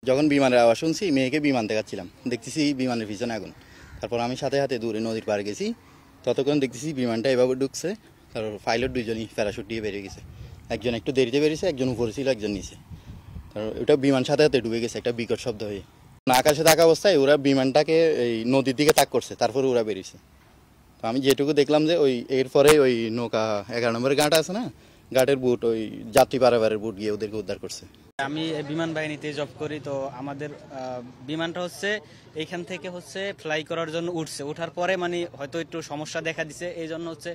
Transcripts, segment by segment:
যখন বিমানের আওয়াজ শুনছি মেয়েকে বিমান দেখাচ্ছিলাম, দেখতেছি বিমানের পিছনে আগুন। তারপর আমি সাথে সাথে দূরে নদীর পাড়ে গেছি, ততক্ষণ দেখতেছি বিমানটা এভাবে ঢুকছে। তারপর পাইলট দুইজনই প্যারাশুট দিয়ে বেরিয়ে গেছে, একজন একটু দেরিতে বেরিয়েছে, একজন উপরে ছিল, একজন নিচে। তারপর ওটা বিমান সাথে সাথে ডুবে গেছে একটা বিকট শব্দ হয়ে। আকাশে থাকা অবস্থায় ওরা বিমানটাকে এই নদীর দিকে তাক করছে, তারপর ওরা বেরিয়েছে। তো আমি যেটুকু দেখলাম যে ওই এরপরে ওই নৌকা 11 নম্বরের ঘাট আছে না, ঘাটের বুট ওই যাত্রী পারাবারের বুট গিয়ে ওদেরকে উদ্ধার করছে। আমি বিমান বাহিনীতে জব করি, তো আমাদের বিমানটা হচ্ছে এইখান থেকে হচ্ছে ফ্লাই করার জন্য উঠছে, ওঠার পরে মানে হয়তো একটু সমস্যা দেখা দিছে, এই জন্য হচ্ছে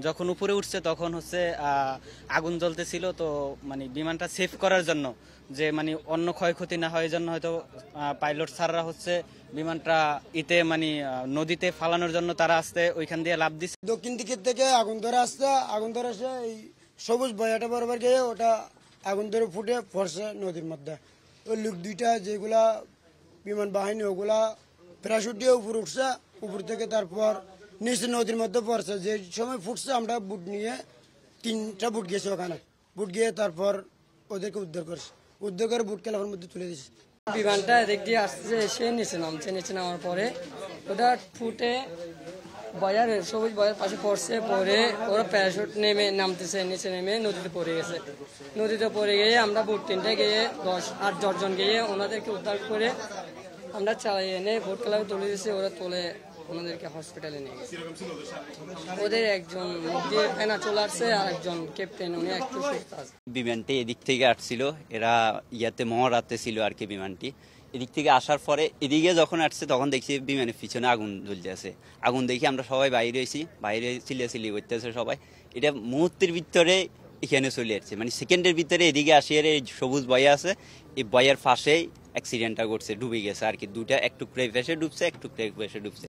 যখন উপরে উঠছে তখন হচ্ছে আগুন জ্বলতেছিল। তো মানে বিমানটা সেভ করার জন্য যে মানে অন্য ক্ষয়ক্ষতি না হয় এই জন্য হয়তো পাইলট স্যাররা হচ্ছে বিমানটা মানে নদীতে ফালানোর জন্য তারা আসতে ওইখান দিয়ে লাফ দিচ্ছে। দক্ষিণ দিকের থেকে আগুন ধরে আসছে, আগুন ধরে এসে এই সবুজ বয়াটা বরাবর গিয়ে ওটা আগুন ধরে ফুটে পড়ছে নদীর মধ্যে। ওই লোক দুইটা যেগুলা বিমান বাহিনী ওগুলা প্যারাশুট দিয়ে উপরে উঠছে, উপর থেকে তারপর নিচে নদীর মধ্যে পড়ছে। যে সময় ফুটছে আমরা বুট নিয়ে 3টা বুট গেছে ওখানে, বুট গিয়ে তারপর ওদেরকে উদ্ধার করছে, উদ্ধার করে বুট ক্লাবের মধ্যে তুলে দিয়েছে। বিমানটা এদিক দিয়ে আসছে, এসে নিচে নামছে, নিচে নামার পরে ওটা ফুটে বয়ার সবুজ বয়ার পাশে পড়ছে, পরে ওরা প্যারাশুট নেমে নামতেছে, নিচে নেমে নদীতে পড়ে গেছে। নদীতে পড়ে গিয়ে আমরা বুট 3টে গিয়ে 10-8 জন গিয়ে ওনাদেরকে উদ্ধার করে আমরা চালিয়ে এনে ভোট ক্লাবে তুলে দিয়েছি। ওরা তুলে ওনাদেরকে হসপিটালে নিয়ে গেছে। ওদের একজন দিয়ে ফেনা চলে আসছে, আর একজন ক্যাপ্টেন, উনি একটু সুস্থ আছে। বিমানটি এদিক থেকে আসছিল, এরা মহড়াতে ছিল আর কি। বিমানটি এদিক থেকে আসার পরে এদিকে যখন আসছে তখন দেখছি বিমানের পিছনে আগুন জ্বলতে আছে। আগুন দেখি আমরা সবাই বাইরে হয়েছি, বাইরে চিল্লাচিল্লি করতেছে সবাই। এটা মুহূর্তের ভিতরে এখানে চলে আসছে, মানে সেকেন্ডের ভিতরে এদিকে আসিয়ে এই সবুজ বয়া আছে, এই বয়ের পাশেই অ্যাক্সিডেন্টটা ঘটছে, ডুবে গেছে আর কি। দুটা এক টুকরে ভেসে ডুবছে, এক টুকরে ভেসে ডুবছে।